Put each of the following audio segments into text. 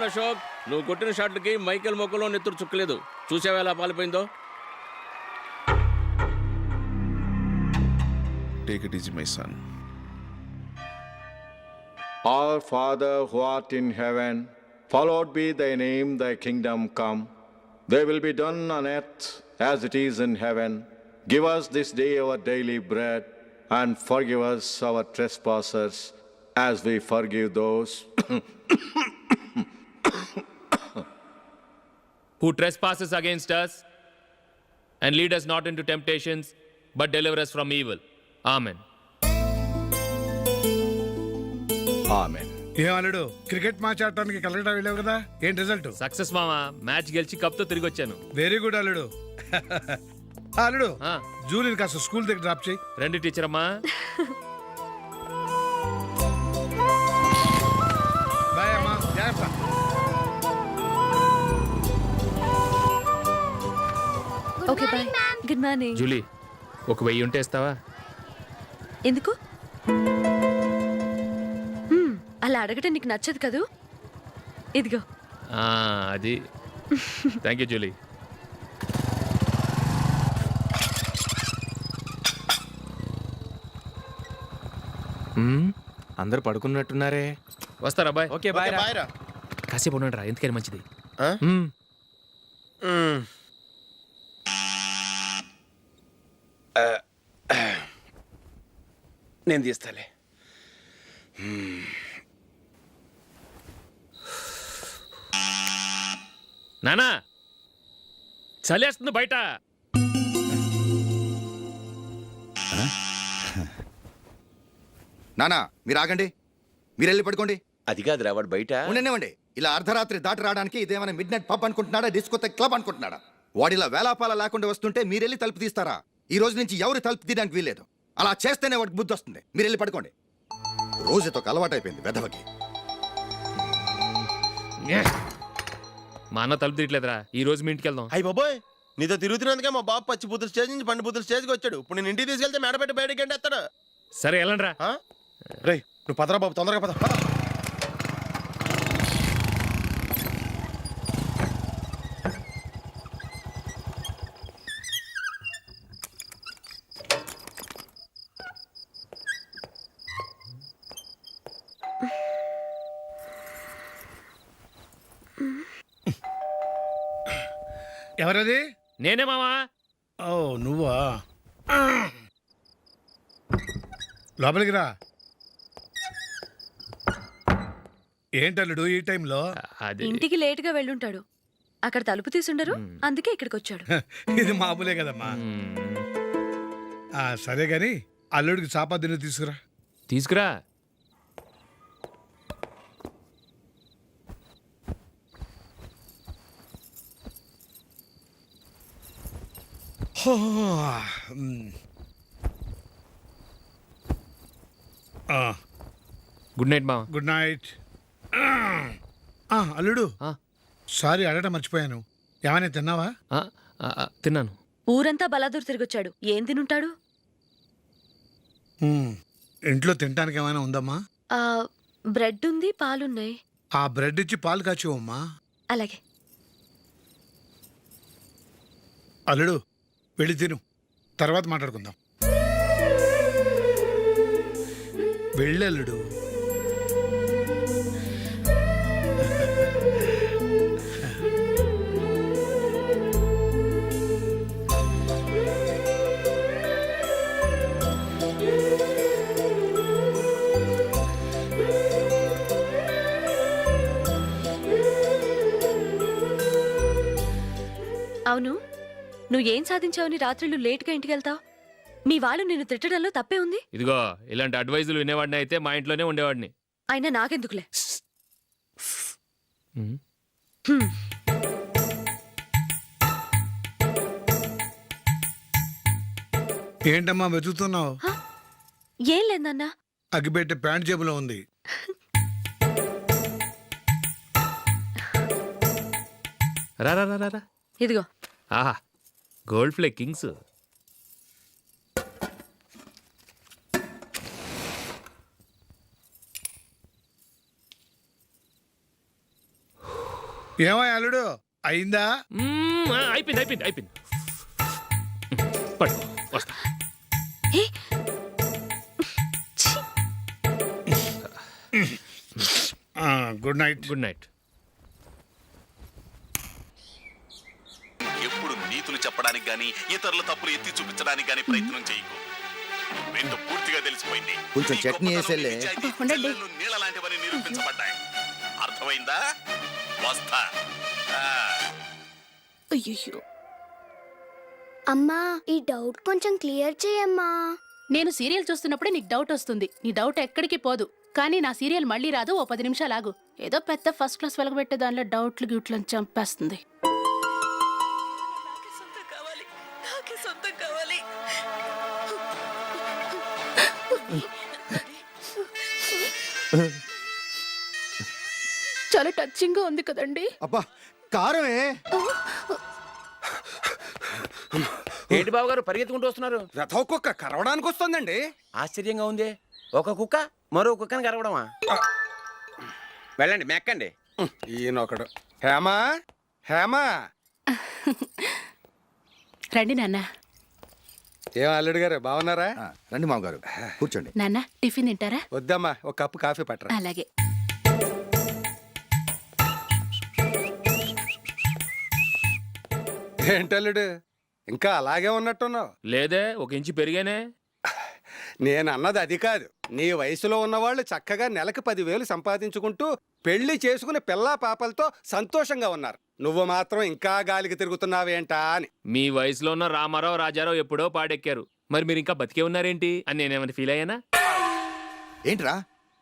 అశోక్, నువ్వు కొట్టిన షాట్లకి మైకేల్ మొక్కలో నెత్తురు చుక్కలేదు. చూసావా ఎలా పాలిపోయిందో? Take it easy, my son. Our Father who art in heaven, hallowed be thy name, thy kingdom come. Thy will be done on earth as it is in heaven. Give us this day our daily bread, and forgive us our trespasses, as we forgive those who trespasses against us, and lead us not into temptations, but deliver us from evil. Amen. Amen. ఏమన్నాడు? Cricket match ఆడటానికి కలకటా వెళ్ళావు కదా, ఏం result? Success మామా, match గెలిచి cup తో తిరిగి వచ్చాను. వెరీ గుడ్ అల్లుడు. అల్లుడు, జూలిని కాస్త స్కూల్ దగ్గర డ్రాప్ చేయి. రండి టీచర్ అమ్మా. బాయ్ అమ్మా, జాగ్రత్త. Okay bye. Good morning. Julie, ఒక 1000 ఉంటే ఇస్తావా? ఎందుకు? అలా అడగటం నీకు నచ్చదు కదూ. ఇదిగో. అది. Thank you Julie. అందరు పడుకున్నట్టున్నారే. వస్తారా బాయ్? Okay bye. కాసేపు ఉండండి రా, ఎందుకని మంచిది. నేను తీస్తాలే. నానా, చలేస్తుంది బయట. నానా మీరు ఆగండి, మీరు వెళ్ళి పడుకోండి. అది కాదురా, వాడు బయట ఉండనివ్వండి. ఇలా అర్ధరాత్రి దాటి రావడానికి ఇదేమైనా మిడ్ నైట్ పబ్ అనుకుంటున్నాడా, డిస్కోథెక్ క్లబ్ అనుకుంటున్నాడా? వాడిలా వేలాపాల లేకుండా వస్తుంటే మీరెళ్ళి తలుపు తీస్తారా? ఈ రోజు నుంచి ఎవరు తలుపు తీయడానికి వీల్లేదు. అలా చేస్తేనే వాడికి బుద్ధి వస్తుంది. మీరు వెళ్ళి పడుకోండి. రోజుతో అలవాటు అయిపోయింది వెధవకి. మా అన్న తలుపు తీయట్లేదురా, ఈ రోజు మీ ఇంటికి వెళ్దాం. అయ్యి బాబోయ్, నీతో తిరుగుతున్నందుకే మా బాబు పచ్చి బుద్ధుల స్టేజ్ నుంచి పండు బుద్ధుల స్టేజ్కి వచ్చాడు. ఇప్పుడు నేను ఇంటికి తీసుకెళ్తే మేడపెట్టి బయటకి ఎండేస్తాడు. సరే వెళ్ళండి రా. రేయ్, నువ్వు పదరా బాబు, తొందరగా పద. ఎవరది? నేనే మామా. ఓ నువ్వా? లోపలికి రా. ఏంటల్లుడు ఈ టైంలో? ఇంటికి లేటుగా వెళ్ళుంటాడు, అక్కడ తలుపు తీసుండరు, అందుకే ఇక్కడికి వచ్చాడు. ఇది మామూలే కదమ్మా. సరే గాని అల్లుడికి చాపాదిని తీసుకురా. తీసుకురా. గుడ్ నైట్ మామ. Good night. అల్లుడు, సారీ అడగటం మర్చిపోయాను. ఏమైనా తిన్నావా? తిన్నాను. ఊరంతా బలాదూర్ తిరిగొచ్చాడు, ఏం తినుంటాడు? ఇంట్లో తినడానికి ఏమైనా ఉందమ్మా? బ్రెడ్ ఉంది, పాలున్నాయి. ఆ బ్రెడ్ ఇచ్చి పాలు కాచివమ్మా. అలాగే. అల్లుడు, వెళ్ళి తిను, తర్వాత మాట్లాడుకుందాం. వెళ్ళల్లుడు. అవును, నువ్వు ఏం సాధించావని రాత్రులు లేట్గా ఇంటికి వెళ్తావు? మీ వాళ్ళు నిన్ను తిట్టడంలో తప్పే ఉంది. ఇదిగో ఇలాంటి అడ్వైజులు వినేవాడిని అయితే మా ఇంట్లోనే ఉండేవాడిని. అయినా నాకెందుకులే. హ్మ్. హ్మ్. ఏంటమ్మా వెతుకుతున్నావు? ఏం లేదన్నా. అగ్గిపెట్టే ప్యాంట్ జేబులో ఉంది. రా రా రా రా రా. ఇదిగో. ఆహా, గోల్డ్ ఫ్లే కింగ్స్. ఏమో అల్లుడు అయిందా? అయిపోయింది అయిపోయింది అయిపోయింది. పట్టు వస్తా. ఏ? ఛీ! Good night. Good night. ఎప్పుడు నీతులు చెప్పడానికి గాని ఇతరుల తప్పులు ఎత్తి చూపించడానికి గాని ప్రయత్నం చేయకు. రెండు పూర్తిగా తెలిసిపోయింది. కొంచెం నీ చట్నీ గొప్పతనం, వేసేలే. నిజాయితీ, చెల్లెళ్ళు నీళ్ళ లాంటివని నిరూపించబడ్డాయి. అర్థమైందా? వస్తా. అయ్యో అమ్మా, ఈ డౌట్ కొంచెం క్లియర్ చేయమ్మా. నేను సీరియల్ చూస్తున్నప్పుడే నీకు డౌట్ వస్తుంది. నీ డౌట్ ఎక్కడికి పోదు. కానీ నా సీరియల్ మళ్ళీ రాదు. ఓ 10 నిమిషాలు ఆగు. ఏదో పెద్ద ఫస్ట్ క్లాస్ వెలగబెట్టే దానిలో డౌట్లు గ్యూట్లను చంపేస్తుంది. చాలా టచింగ్ గా ఉంది కదండి. అబ్బా కారమే. ఏంటి బాబు గారు పరిగెత్తుకుంటూ వస్తున్నారు? రథ కుక్క కరవడానికి వస్తుందండి. ఆశ్చర్యంగా ఉంది. ఒక కుక్క మరో కుక్కని కరవడమా? వెళ్ళండి, మెక్కండి. ఈయనొకడు. హేమా హేమా. రండి నాన్న. ఏం అల్లుడు గారు బాగున్నారా? రండి మామగారు కూర్చోండి. నాన్న టిఫిన్ తింటారా? వద్దమ్మా, ఒక కప్పు కాఫీ పట్టరా. అలాగే. ఏంటల్లుడు ఇంకా అలాగే ఉన్నట్టున్నావు? లేదే, 1 ఇంచు పెరిగానే. నేను అన్నది అది కాదు. నీ వయసులో ఉన్నవాళ్ళు చక్కగా నెలకు 10,000 సంపాదించుకుంటూ పెళ్లి చేసుకుని పిల్లా పాపలతో సంతోషంగా ఉన్నారు. నువ్వు మాత్రం ఇంకా గాలికి తిరుగుతున్నావేంటా అని. మీ వయసులో ఉన్న రామారావు రాజారావు ఎప్పుడో పాడెక్కారు. మరి మీరు ఇంకా బతికే ఉన్నారేంటి అని నేనేమైనా ఫీల్ అయ్యానా? ఏంట్రా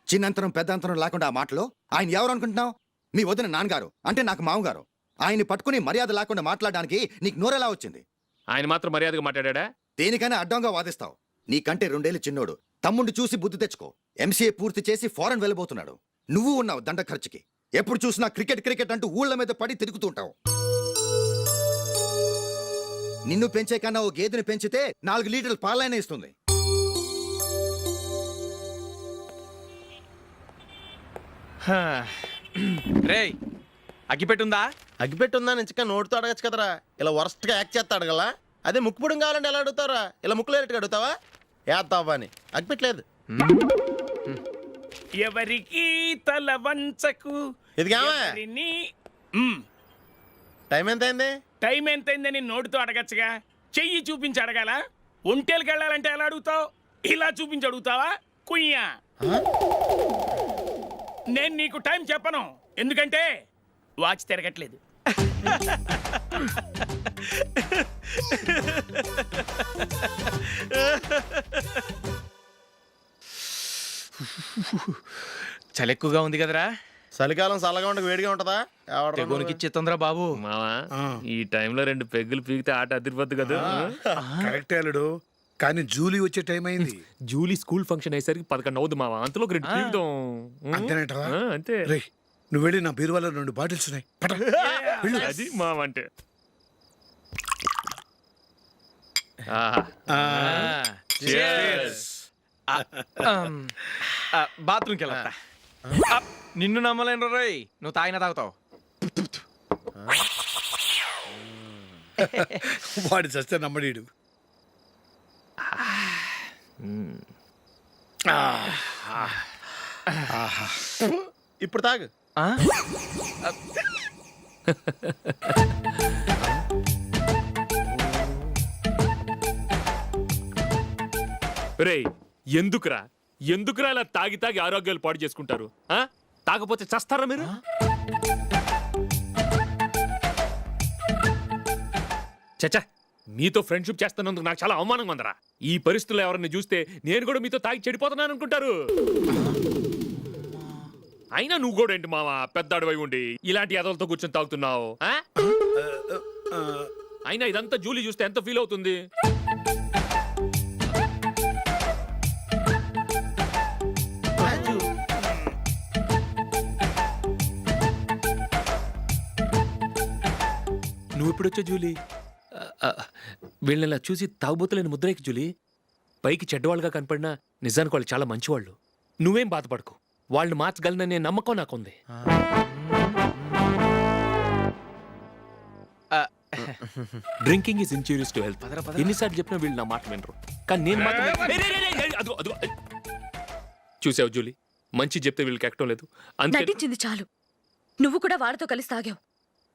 చిన్నంతరం పెద్దంతరం లేకుండా ఆ మాటలు? ఆయన ఎవరు అనుకుంటున్నావు? మీ వదిన నాన్నగారు, అంటే నాకు మామగారు. ఆయన్ని పట్టుకుని మర్యాద లేకుండా మాట్లాడడానికి నీకు నోరెలా వచ్చింది? ఆయన మాత్రం మర్యాదగా మాట్లాడా? దేనికైనా అడ్డంగా వాదిస్తావు. నీకంటే 2 ఏళ్ళు చిన్నోడు. తమ్ముడు చూసి బుద్ధి తెచ్చుకో. ఎంసీఏ పూర్తి చేసి ఫారెన్ వెళ్ళబోతున్నాడు. నువ్వు ఉన్నావు దండ ఖర్చుకి. ఎప్పుడు చూసినా క్రికెట్ క్రికెట్ అంటూ ఊళ్ళ మీద పడి తిరుగుతుంటావు. నిన్ను పెంచే కన్నా ఓ గేదెని పెంచితే 4 లీటర్ల పాలైనా ఇస్తుంది. రేయ్, అగ్గిపెట్టుందా? అగ్గిపెట్టుందా నుంచి నోటితో అడగచ్చు కదరా. ఇలా వరస్ట్ గా యాక్ట్ చేస్తా అడగలా. అదే ముక్కుపుడం కావాలంటే ఎలా అడుగుతారా? ఇలా ముక్కులేటట్టు అడుగుతావా? ఏత్తావా అని. అగ్గిపెట్టలేదు. ఎవరికి తల వంచకు. ఇది కావా? టైం ఎంత అయింది? టైం ఎంతైందని నోటితో అడగచ్చుగా, చెయ్యి చూపించి అడగాల? ఒంటేలకు వెళ్ళాలంటే ఎలా అడుగుతావు? ఇలా చూపించి అడుగుతావా? కుయ్యా. నేను నీకు టైం చెప్పను, ఎందుకంటే వాచ్ తిరగట్లేదు. చలి ఎక్కువగా ఉంది కదరా. చలికాలం చల్లగా ఉండక వేడిగా ఉంటదా? తెగోనికి ఇచ్చేతుందిరా బాబు. మావా, ఈ టైంలో 2 పెగ్గులు పీకితే ఆట అదిరిపోద్దు కదా. కరెక్టే అల్లుడు, కానీ జూలీ వచ్చే టైం అయింది. జూలీ స్కూల్ ఫంక్షన్ అయ్యేసరికి 11 అవుద్ది మావా. అంతలో 2 పీకుదాం. అంతేనేటవా? అంతే. రే నువ్వు వెళ్ళి నా బీరువాలో 2 బాటిల్స్ ఉన్నాయి. పట. వెళ్ళు. అది మావా అంటే. బాత్రూమ్కి వెళ్తా. నిన్ను నమ్మలేను రోయ్, నువ్వు తాగినా తాగుతావు. వాడి చస్తే నమ్మడీడు. ఇప్పుడు తాగు. రేయ్, ఎందుకురా ఇలా తాగి తాగి ఆరోగ్యాలు పాడు చేసుకుంటారు? తాగపోతే చస్తారా మీరు? చచ్చా మీతో ఫ్రెండ్షిప్ చేస్తున్నందుకు నాకు చాలా అవమానంగా ఉందరా. ఈ పరిస్థితుల్లో ఎవరిని చూస్తే నేను కూడా మీతో తాగి చెడిపోతున్నాను అనుకుంటారు. అయినా నువ్వు కూడా ఏంటి మావా పెద్ద అడవై ఉండి ఇలాంటి ఎదలతో కూర్చొని తాగుతున్నావు ఆ? అయినా ఇదంతా జూలీ చూస్తే ఎంత ఫీల్ అవుతుంది? నువ్వు ఎప్పుడొచ్చా జూలీ? వీళ్ళని చూసి తాగుబోతులేని ముద్రేకి జూలీ. పైకి చెడ్డవాళ్ళుగా కనపడినా నిజానికి వాళ్ళు చాలా మంచివాళ్ళు. నువ్వేం బాధపడకు, వాళ్ళని మార్చగలననే నమ్మకం నాకుంది. Drinking is injurious to health. ఎన్నిసార్లు చెప్పినా వీళ్ళు నా మాట వినరు. కానీ నేను మాత్రం చూసావు జూలీ, మంచి చెప్తే వీళ్ళకి ఎక్కడం లేదు. అంతే నటించింది చాలు. నువ్వు కూడా వాడితో కలిసి తాగావు.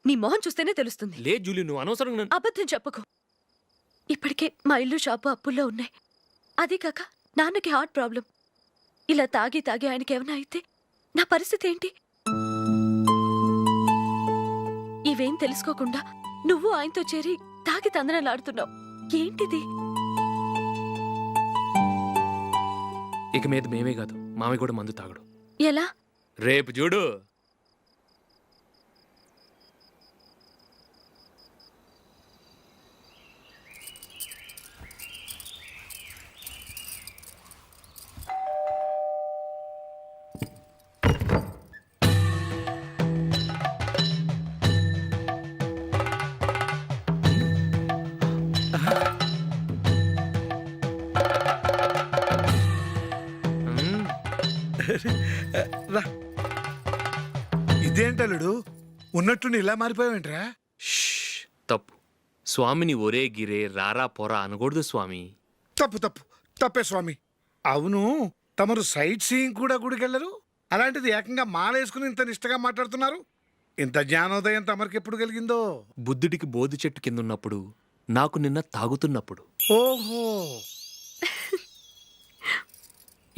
నీ మొహం చూస్తేనే తెలుస్తుంది. లే జూలీ, నువ్వు అనవసరంగా అబద్ధం చెప్పకు. ఇప్పటికే మా ఇల్లు షాపు అప్పుల్లో ఉన్నాయి. అదే కాక నాన్నకి హార్ట్ ప్రాబ్లం. ఇలా తాగి తాగి ఆయనకి ఏమైనా అయితే నా పరిస్థితి ఏంటి? ఇవేం తెలుసుకోకుండా నువ్వు ఆయనతో చేరి తాగి తందనలాడుతున్నావు. ఏంటిది? ఇక మీద మేమే కాదు, మామయ్య కూడా మందు తాగడు. ఎలా? రేపు చూడు. రా. ఇదేంటలుడు ఉన్నట్టుండి ఇలా మారిపోయావేంట్రా? తప్పు. స్వామిని ఒరే గిరే రారా పోరా అనకూడదు స్వామి. తప్పే స్వామి. అవును, తమరు సైట్ సీయింగ్ కూడా గుడికెళ్ళరు. అలాంటిది ఏకంగా మాలేసుకుని ఇంత నిష్టగా మాట్లాడుతున్నారు. ఇంత జ్ఞానోదయం తమరికి ఎప్పుడు కలిగిందో? బుద్ధుడికి బోధి చెట్టు కింద ఉన్నప్పుడు, నాకు నిన్న తాగుతున్నప్పుడు. ఓహో.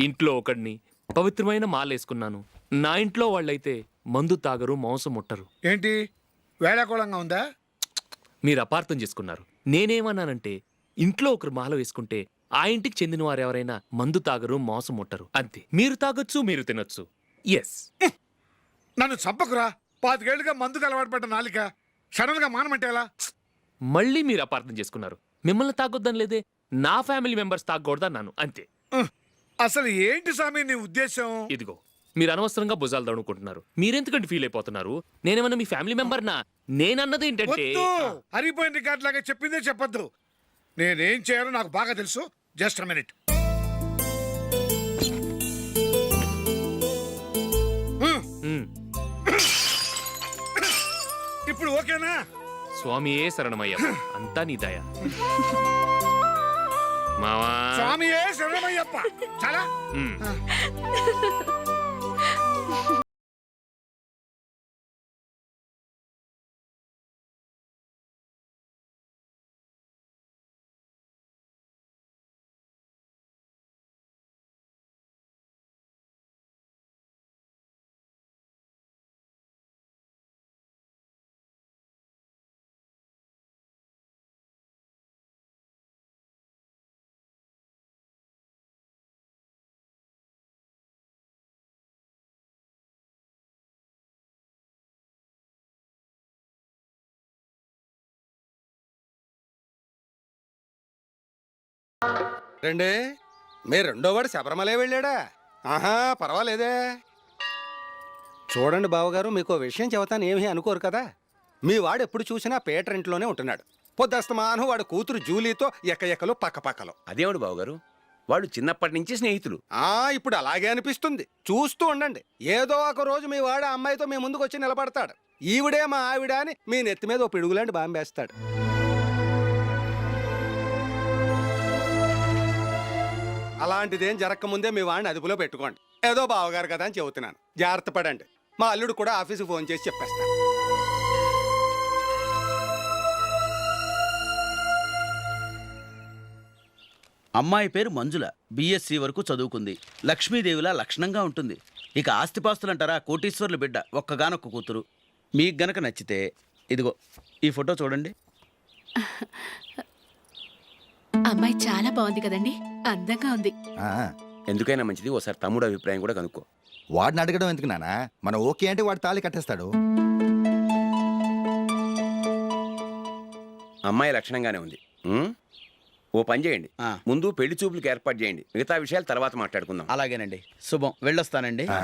ఇంట్లో ఒకడిని పవిత్రమైన మాలేసుకున్నాను. నా ఇంట్లో వాళ్ళైతే మందు తాగరు, మాంసం ముట్టరు. ఏంటి వేళాకోళంగా ఉందా? మీరు అపార్థం చేసుకున్నారు. నేనేమన్నానంటే ఇంట్లో ఒకరు మాల వేసుకుంటే ఆ ఇంటికి చెందిన వారు ఎవరైనా మందు తాగరు, మాంసం ముట్టరు అంతే. మీరు తాగొచ్చు, మీరు తినొచ్చు. ఎస్. నన్ను చంపకురా. 5 ఏళ్లుగా మందుకు అలవాటు పడ్డ నాలిక సడన్ గా మానమంటే ఎలా? మళ్ళీ మీరు అపార్థం చేసుకున్నారు. మిమ్మల్ని తాగొద్దని లేదే, నా ఫ్యామిలీ మెంబర్స్ తాగకూడదన్నాను అంతే. అసలు ఏంటి స్వామి నీ ఉద్దేశం? ఇదిగో మీరు అనవసరంగా భుజాలు దడుకుంటున్నారు. మీరెందుకంటే ఫీల్ అయిపోతున్నారు? నేనేమన్నా మీ ఫ్యామిలీ మెంబర్నా? నేనన్నది ఏంటంటే హరిపోయిన రికార్డ్ లాగా చెప్పిందే చెప్పొద్దు. నేనేం చేయాలో నాకు బాగా తెలుసు. Just a minute. ఇప్పుడు ఓకేనా? స్వామియే శరణమయ్య, అంతా నీ దయ. మావా స్వామియే శరణమయ్యప్ప. చాలా రండి. మీ రెండోవాడు శబరిమలే వెళ్ళాడా? ఆహా, పర్వాలేదే. చూడండి బావగారు, మీకు విషయం చెబుతాను, ఏమీ అనుకోరు కదా. మీ వాడు ఎప్పుడు చూసినా పేటర్ ఇంట్లోనే ఉంటున్నాడు. పొద్దస్తమానం వాడు కూతురు జూలీతో ఎక్కలు పక్కపక్కలు. అదేవాడు బావగారు, వాళ్ళు చిన్నప్పటి నుంచి స్నేహితులు. ఇప్పుడు అలాగే అనిపిస్తుంది. చూస్తూ ఉండండి, ఏదో ఒక రోజు మీ వాడు ఆ అమ్మాయితో మీ ముందుకు వచ్చి నిలబడతాడు. ఈవిడే మా ఆవిడ అని మీ నెత్తి మీద ఓ పిడుగులాంటి బాంబేస్తాడు. అలాంటిదేం జరగకముందే మీ వాడిని అదుపులో పెట్టుకోండి. ఏదో బావగారు కదా అని చెబుతున్నాను, జాగ్రత్త పడండి. మా అల్లుడు కూడా ఆఫీసుకు ఫోన్ చేసి చెప్పేస్తాను. అమ్మాయి పేరు మంజుల, బిఎస్సి వరకు చదువుకుంది. లక్ష్మీదేవిలా లక్షణంగా ఉంటుంది. ఇక ఆస్తిపాస్తులంటారా, కోటీశ్వర్ల బిడ్డ, ఒక్కగానొక్క కూతురు. మీకు గనక నచ్చితే ఇదిగో ఈ ఫోటో చూడండి. అమ్మాయి చాలా బాగుంది కదండి, అందంగా ఉంది. ఆ, ఎందుకైనా మంచిది ఓసారి తమ్ముడు అభిప్రాయం కూడా కనుక్కో. వాడిని అడగడం ఎందుకు నానా? మనం ఓకే అంటే వాడు తాళి కట్టేస్తాడు. అమ్మాయి లక్షణంగానే ఉంది. ఓ పని చేయండి, ఆ. ముందు పెళ్లి చూపులకు ఏర్పాటు చేయండి, మిగతా విషయాలు తర్వాత మాట్లాడుకుందాం. అలాగేనండి. శుభం, వెళ్ళొస్తానండి. ఆ,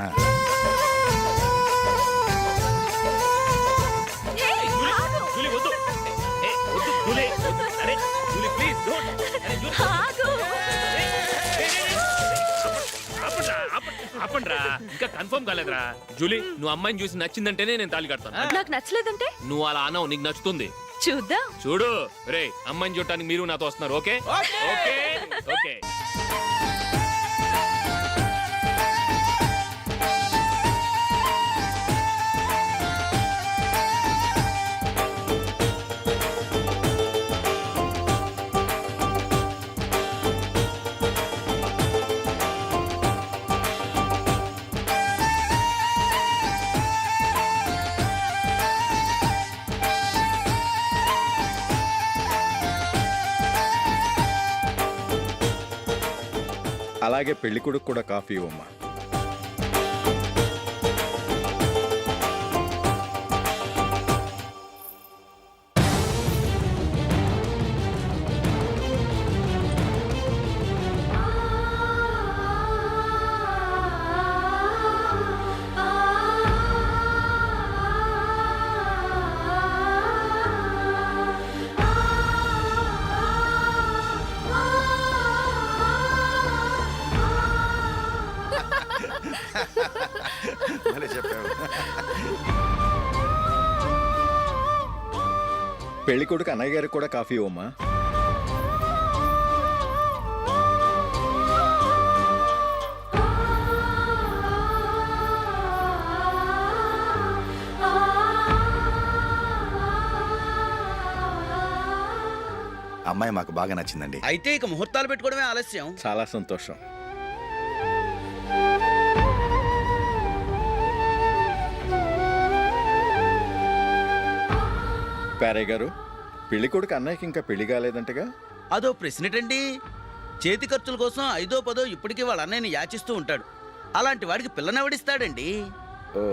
జూలీ వద్దు. ఏ, వద్దు, జూలీ. అరే, జూలీ, ప్లీజ్, don't. అరే, జూలీ. ఆపండ్రా, ఇంకా కన్ఫర్మ్ కాలేదురా. జూలీ, నువ్వు అమ్మాయిని చూసి నచ్చిందంటేనే నేను తాళి కడతాను. నాకు నచ్చలేదంటే నువ్వు అలా అనవు, నీకు నచ్చుతుంది. చూద్దాం. చూడు రే, అమ్మాయిని చూడటానికి మీరు నాతో వస్తున్నారు. Okay okay okay. అలాగే పెళ్లి కొడుకు కూడా కాఫీ ఇవ్వమ్మా. భలే చెప్పావు. పెళ్లి కొడుకు అన్నయ్య గారికి కూడా కాఫీ ఇవ్వమ్మా. అమ్మాయి మాకు బాగా నచ్చిందండి. అయితే ఇక ముహూర్తాలు పెట్టుకోవడమే ఆలస్యం. చాలా సంతోషం. పేరయ్య గారు, పెళ్లి కొడుకు అన్నయ్యకి ఇంకా పెళ్లి కాలేదంటగా? అదో ప్రశ్నటండి. చేతి ఖర్చుల కోసం 5దో 10దో ఇప్పటికీ వాళ్ళ అన్నయ్యని యాచిస్తూ ఉంటాడు. అలాంటి వాడికి పిల్లనెవడిస్తాడండి? ఓ,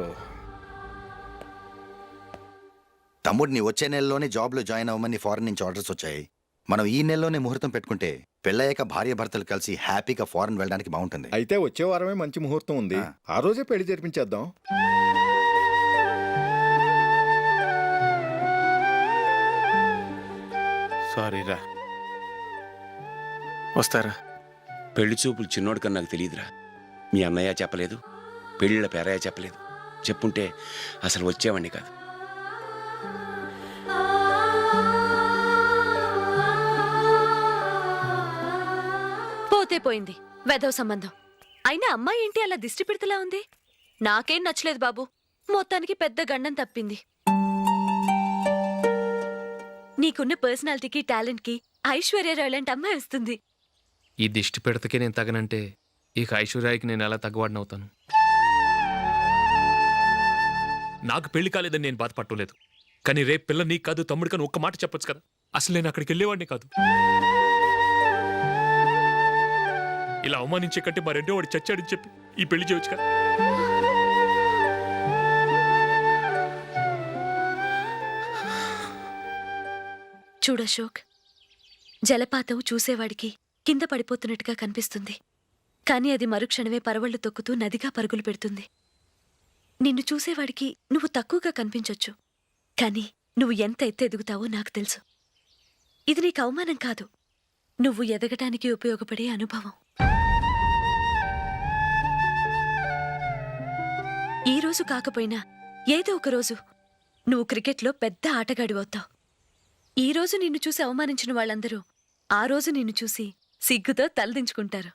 తమ్ముడిని వచ్చే నెలలోనే జాబ్లో జాయిన్ అవ్వమని ఫారెన్ నుంచి ఆర్డర్స్ వచ్చాయి. మనం ఈ నెలలోనే ముహూర్తం పెట్టుకుంటే పెళ్ళయ్యాక భార్య భర్తలు కలిసి హ్యాపీగా ఫారెన్ వెళ్ళడానికి బాగుంటుంది. అయితే వచ్చే వారమే మంచి ముహూర్తం ఉంది. ఆ రోజే పెళ్లి జరిపించేద్దాం. సారీరా, వస్తారా? పెళ్లి చూపులు చిన్నోడు కన్నా నాకు తెలియదురా. మీ అన్నయ్య చెప్పలేదు, పెళ్ళిళ్ళ పేరయ్య చెప్పలేదు. చెప్పుంటే అసలు వచ్చేవాడిని కాదు. పోతే పోయింది వెధవ సంబంధం. అయినా అమ్మాయి ఏంటి అలా దిష్టి పెడతలా ఉంది? నాకేం నచ్చలేదు బాబు. మొత్తానికి పెద్ద గండం తప్పింది. నీకున్న పర్సనాలిటీకి టాలెంట్కి ఐశ్వర్యరావు లాంటి అమ్మాయి వస్తుంది. ఈ దిష్టి పెడతకే నేను తగనంటే ఇక ఐశ్వర్యానికి నేను ఎలా తగ్గవాడినవుతాను? నాకు పెళ్లి కాలేదని నేను బాధపట్టలేదు, కానీ రేపు పిల్ల నీకు కాదు తమ్ముడు కానీ ఒక్క మాట చెప్పొచ్చు కదా. అసలు నేను అక్కడికి వెళ్ళేవాడిని కాదు. ఇలా అవమానించే కంటే మా రెండో వాడు చచ్చాడని చెప్పి ఈ పెళ్లి చేయొచ్చు కదా. చూడశోక్, జలపాతం చూసేవాడికి కింద పడిపోతున్నట్టుగా కనిపిస్తుంది, కానీ అది మరుక్షణమే పరవళ్లు తొక్కుతూ నదిగా పరుగులు పెడుతుంది. నిన్ను చూసేవాడికి నువ్వు తక్కువగా కనిపించొచ్చు, కానీ నువ్వు ఎంత ఎత్తు ఎదుగుతావో నాకు తెలుసు. ఇది నీకు అవమానం కాదు, నువ్వు ఎదగటానికి ఉపయోగపడే అనుభవం. ఈ రోజు కాకపోయినా ఏదో ఒక రోజు నువ్వు క్రికెట్లో పెద్ద ఆటగాడివవుతావు. ఈ రోజు నిన్ను చూసి అవమానించిన వాళ్ళందరూ ఆ రోజు నిన్ను చూసి సిగ్గుతో తలదించుకుంటారు.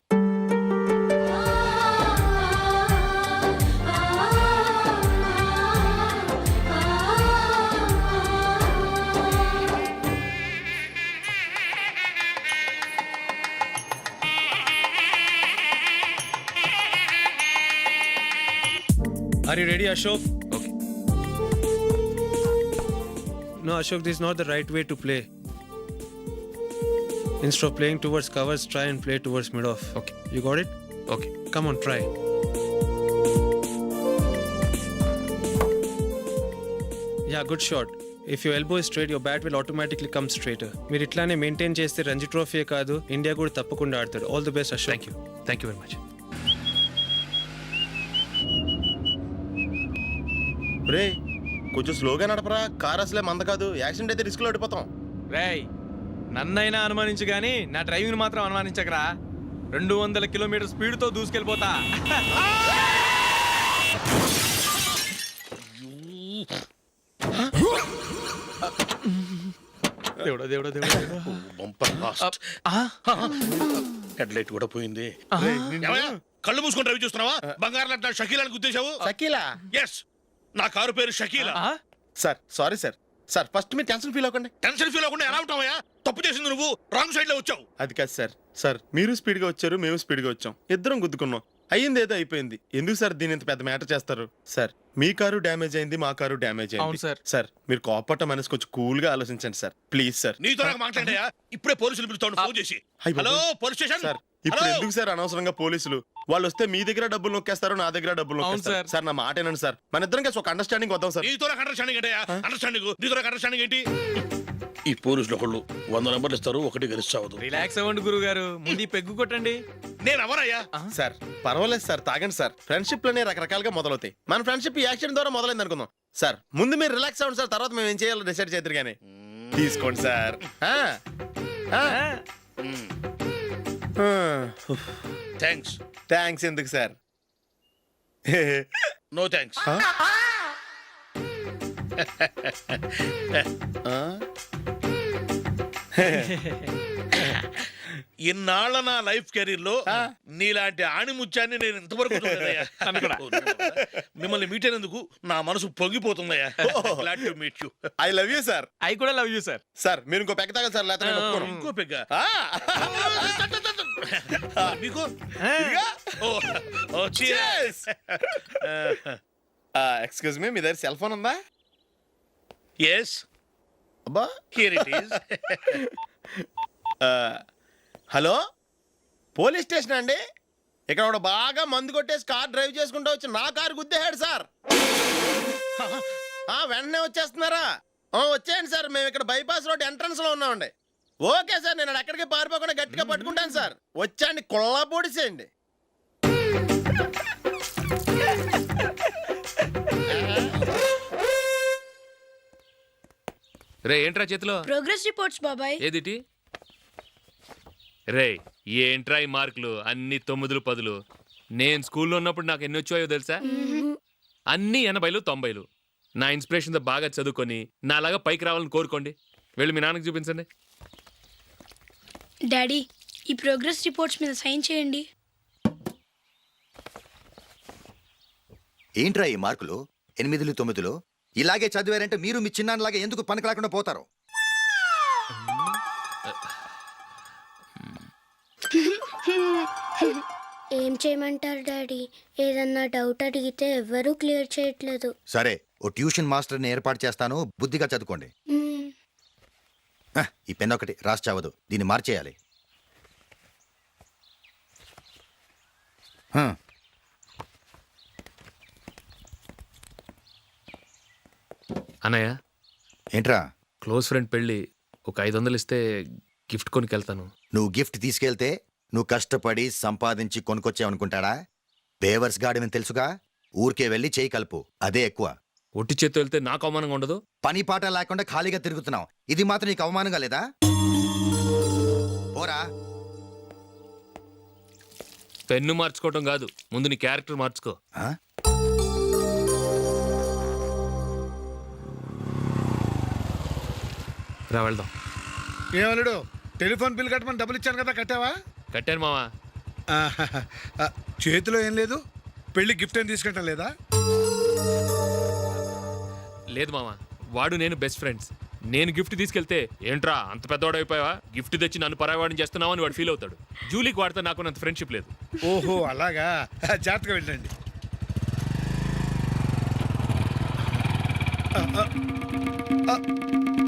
Are you ready, Ashok? Okay. No, Ashok, this is not the right way to play. Instead of playing towards covers, try and play towards mid-off. Okay. You got it? Okay. Come on, try. Yeah, good shot. If your elbow is straight, your bat will automatically come straighter. మీరు ఇట్లానే maintain చేస్తే Ranji trophy కాదు India కూడా తప్పకుండా ఆడతాడు. All the best Ashok. Thank you very much. రే కొంచెం స్లోగా నడపరా, కార్ అసలే మంద కాదు, యాక్సిడెంట్ అయితే రిస్క్ లో ఓడిపోతాం. రేయ్ నన్నైనా అనుమానించు గానీ నా డ్రైవింగ్ మాత్రం అనుమానించకరా. 200 కిలోమీటర్ స్పీడ్తో దూసుకెళ్ళిపోతా. దేవుడా దేవుడా దేవుడా హెడ్ లైట్ కూడా పోయింది. ఏమయ్యా, కళ్ళు మూసుకొని రవి చూస్తున్నావా? బంగారం లాంటి షకీలాని గుద్దేశావు. షకీలా? ఎస్, నా కారు పేరు Shakeela. Sir sorry sir. Sir first మీరు టెన్షన్ ఫీల్ అవ్వకండి. టెన్షన్ ఫీల్ అవ్వకుండా ఎలా ఉంటావయ్యా? తప్పు చేసింది నువ్వు, రాంగ్ సైడ్ లో వచ్చావు. అది కాదు సార్. సార్ మీరు స్పీడ్గా వచ్చారు, మేము స్పీడ్గా వచ్చాం, ఇద్దరం గుద్దుకున్నాం. అయ్యింది ఏదో అయిపోయింది. ఎందుకు సార్ దీని ఇంత పెద్ద మ్యాటర్ చేస్తారు? సార్ మీ కారు డ్యామేజ్ అయింది, మా కారు డ్యామేజ్ అయింది. అవును సార్. సార్ మీరు కోపట్ట మనసు కొంచెం కూల్ గా ఆలోచించండి సార్, ప్లీజ్ సార్. నీతో నాకు మాట్లాడాయా? ఇప్పుడే పోలీసులు పిలుస్తాను, ఫోన్ చేసి. అయ్ బాబోయ్. Hello police station. సార్ ఇప్పుడు ఎందుకు సార్ అనవసరంగా పోలీసులు? వాళ్ళు వస్తే మీ దగ్గర డబ్బులు నొక్కేస్తారు, నా దగ్గర డబ్బులు నొక్కేస్తారు. సార్ నా మాట ఏనండి సార్, మన ఇద్దరం కలిసి ఒక అండర్స్టాండింగ్ వద్దాం సార్. నీతో నాకు అండర్స్టాండింగ్ ఏంటయ్యా? అండర్స్టాండింగ్ నీతో నాకు అండర్స్టాండింగ్ ఏంటి? ఈ పోలీసులు ఒకళ్ళు 100 నెంబర్లు ఇస్తారు, ఒకటి గెలుస్తావు. రిలాక్స్ అవ్వండి గురువు గారు, ముందు ఈ పెగ్గు కొట్టండి. నేను ఎవరయ్యా? సార్ పర్వాలేదు సార్, తాగండి సార్. ఫ్రెండ్షిప్ లోనే రకరకాలుగా మొదలవుతాయి. మన ఫ్రెండ్షిప్ ఈ యాక్సిడెంట్ ద్వారా మొదలైంది అనుకుందాం. సార్ ముందు మీరు రిలాక్స్ అవ్వండి సార్, తర్వాత మేము ఏం చేయాలో డిసైడ్ చేద్దరు కానీ. తీసుకోండి సార్. థ్యాంక్స్. థ్యాంక్స్ ఎందుకు సార్? No thanks. ఇన్నాళ్ళ నా లైఫ్ కెరీర్ లో నీలాంటి ఆణిముత్యాన్ని నేను ఇంతవరకు చూడలేదయ్యా. మిమ్మల్ని మీట్ అయినందుకు నా మనసు పొంగిపోతుందయ్యా. Glad to meet you. I love you sir. I కూడా లవ్ యూ సార్. సార్ మీరు ఇంకో పెక్క తాగండి సార్, లేకపోతే నేను ఒప్పుకోను. ఇంకో పెగ్గ మీకు? ఎక్స్క్యూజ్ మీ, మీ దగ్గర సెల్ ఫోన్ ఉందా? ఎస్, అబ్బా here it is. Hello police station అండి. ఇక్కడ ఒకడు బాగా మందు కొట్టేసి కార్ డ్రైవ్ చేసుకుంటూ వచ్చి నా కారు గుద్దేశాడు సార్. వెంటనే వచ్చేస్తున్నారా? వచ్చేయండి సార్, మేము ఇక్కడ బైపాస్ రోడ్ ఎంట్రన్స్ లో ఉన్నామండి. ఓకే సార్, నేను ఎక్కడికి పారిపోకుండా గట్టిగా పట్టుకుంటాను సార్. వచ్చాండి, కుళ్ళా పొడిసేయండి. రే ఏంట్రా చేతిలో? ప్రోగ్రెస్ రిపోర్ట్స్ బాబాయ్. ఏదిటి? రే ఏంట్రా ఈ మార్కులు అన్ని 9లు 10లు? నేను స్కూల్లో ఉన్నప్పుడు నాకు ఎన్ని వచ్చాయో తెలుసా? అన్ని 80లు 90లు. నా ఇన్స్పిరేషన్తో బాగా చదువుకొని నాలాగా పైకి రావాలని కోరుకోండి. వెళ్ళి మీ నాన్నకి చూపించండి. డాడీ ఈ ప్రోగ్రెస్ రిపోర్ట్స్ మీద సైన్ చేయండి. ఏంట్రా ఈ మార్కులు 8లు 9లు? ఇలాగే చదివారంటే మీరు మీ చిన్నాన్నలాగా ఎందుకు పనికి రాకుండా పోతారు? ఏం చేయమంటారు డాడీ? ఏదన్నా డౌట్ అడిగితే ఎవ్వరూ క్లియర్ చేయట్లేదు. సరే ఓ ట్యూషన్ మాస్టర్ని ఏర్పాటు చేస్తాను, బుద్ధిగా చదువుకోండి. ఈ పెన్ ఒకటి రాసి చావదు, దీన్ని మార్చేయాలి. అన్నయ్య ఏంట్రా? క్లోజ్ ఫ్రెండ్ పెళ్ళి, ఒక 500 ఇస్తే గిఫ్ట్ కొనుకెళ్తాను. నువ్వు గిఫ్ట్ తీసుకెళ్తే నువ్వు కష్టపడి సంపాదించి కొనుక్కొచ్చావనుకుంటాడా? బేవర్స్ గాడివని తెలుసుగా, ఊరికే వెళ్ళి చేయి కలుపు, అదే ఎక్కువ. ఒట్టి చేత్తో వెళ్తే నాకు అవమానంగా ఉండదు? పని పాట లేకుండా ఖాళీగా తిరుగుతున్నావు, ఇది మాత్రం నీకు అవమానంగా లేదా? పోరా. పెన్ను మార్చుకోవటం కాదు, ముందు నీ క్యారెక్టర్ మార్చుకో. రా వెళ్దాం. ఏమలుడు, టెలిఫోన్ బిల్ కట్టమని డబ్బులు ఇచ్చాను కదా, కట్టావా? కట్టాను మావా. చేతిలో ఏం లేదు, పెళ్లి గిఫ్ట్ ఏం తీసుకుంటా లేదా? లేదు మావా, వాడు నేను బెస్ట్ ఫ్రెండ్స్. నేను గిఫ్ట్ తీసుకెళ్తే ఏంట్రా అంత పెద్దవాడు అయిపోయావా, గిఫ్ట్ తెచ్చి నన్ను పరాయవాడిని చేస్తున్నావు అని వాడు ఫీల్ అవుతాడు. జూలీకి వాడితే నాకు అంత ఫ్రెండ్షిప్ లేదు. ఓహో అలాగా, జాగ్రత్తగా వెళ్ళండి.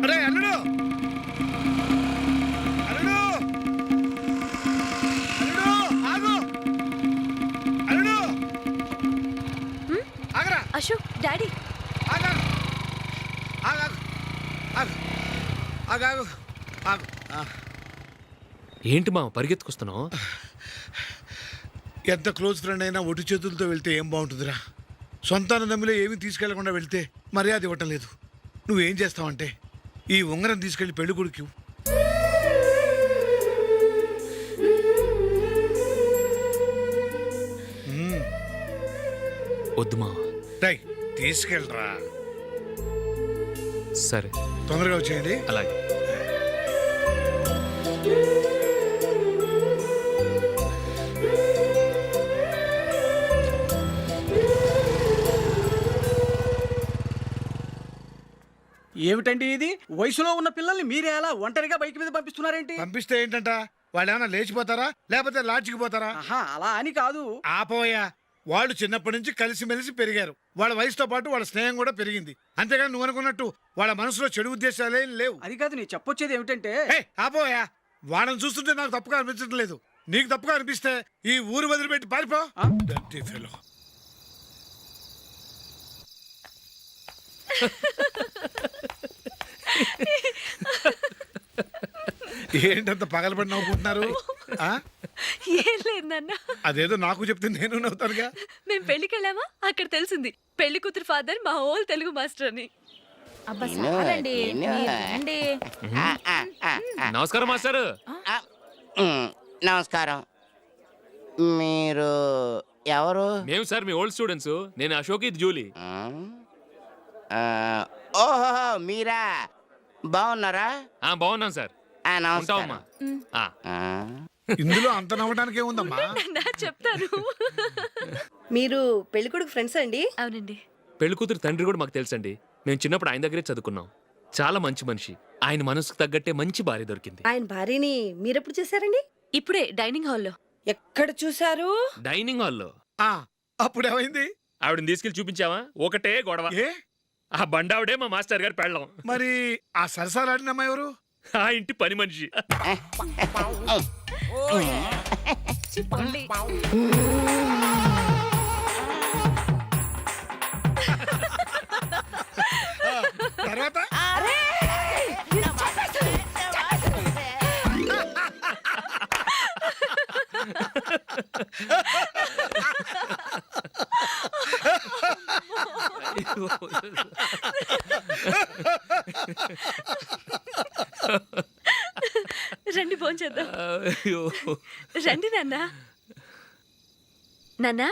అరే అల్లుడు, అల్లుడు ఆగాగు ఆగు ఏంటి మామ పరిగెత్తుకొస్తున్నావు? ఎంత క్లోజ్ ఫ్రెండ్ అయినా ఒటి చేతులతో వెళ్తే ఏం బాగుంటుందిరా. సొంతాన నమ్మిలో ఏమీ తీసుకెళ్లకుండా వెళ్తే మర్యాద ఇవ్వటం లేదు. నువ్వేం చేస్తావంటే ఈ ఉంగరం తీసుకెళ్లి పెళ్లి కొడుకు వద్దు మామ. తీసుకెళ్ళరా. సరే తొందరగా వచ్చేయండి. అలాగే. ఏమిటండి ఇది? వయసులో ఉన్న పిల్లల్ని మీరే అలా ఒంటరిగా బైక్ మీద పంపిస్తున్నారేంటి? పంపిస్తే ఏంటంట, వాళ్ళు ఏమైనా లేచిపోతారా లేకపోతే లాడ్జికి పోతారా? అలా అని కాదు. ఆపోయా, వాళ్ళు చిన్నప్పటి నుంచి కలిసిమెలిసి పెరిగారు. వాళ్ళ వయసుతో పాటు వాళ్ళ స్నేహం కూడా పెరిగింది. అంతేగాని నువ్వు అనుకున్నట్టు వాళ్ళ మనసులో చెడు ఉద్దేశాలేం లేవు. అది కాదు, నేను చెప్పొచ్చేది ఏమిటంటే ఆపోయా, వాళ్ళని చూస్తుంటే నాకు తప్పుగా అనిపించడం లేదు. నీకు తప్పుగా అనిపిస్తే ఈ ఊరు వదిలిపెట్టి పారిపో. Dirty fellow. ఏంటంత పగలబడి నవ్వుకుంటున్నారు? ఏం లేదు నాన్న. అదేదో నాకు చెప్తే నేను నవ్వుతానుగా. మేము పెళ్లికి వెళ్ళామా, అక్కడ తెలిసింది పెళ్లి కూతురు ఫాదర్ మా హోల్ తెలుగు మాస్టర్ అని. నమస్కారం మాస్టర్. నమస్కారం. మీరు ఎవరు? మేము సార్ మీ ఓల్డ్ స్టూడెంట్స్. నేను అశోక్, ఇది జూలీ. ఓహో, మీరా? బాగున్నారా? బాగున్నాం సార్. నమస్కారం. ఇందులో అంత నవ్వడానికి ఏముందమ్మా? చెప్తారు. మీరు పెళ్లి కొడుకు ఫ్రెండ్స్ అండి? అవునండి. పెళ్లి కూతురు తండ్రి కూడా మాకు తెలుసండి. మేము చిన్నప్పుడు ఆయన దగ్గరే చదువుకున్నాం. చాలా మంచి మనిషి. ఆయన మనసుకు తగ్గట్టే మంచి భార్య దొరికింది. ఆయన భార్యని మీరెప్పుడు చూసారండి? ఇప్పుడే డైనింగ్ హాల్లో. ఎక్కడ చూసారు? డైనింగ్ హాల్లో. అప్పుడు ఏమైంది? ఆవిడని తీసుకెళ్లి చూపించావా? ఒకటే గొడవ. ఆ బండావిడే మా మాస్టర్ గారు పెళ్ళం. మరి ఆ సరసాలాడినమ్మా ఎవరు? ఆ ఇంటి పని మనిషి. తర్వాత రండి భోంచేద్దాం. రండి నాన్న. నాన్నా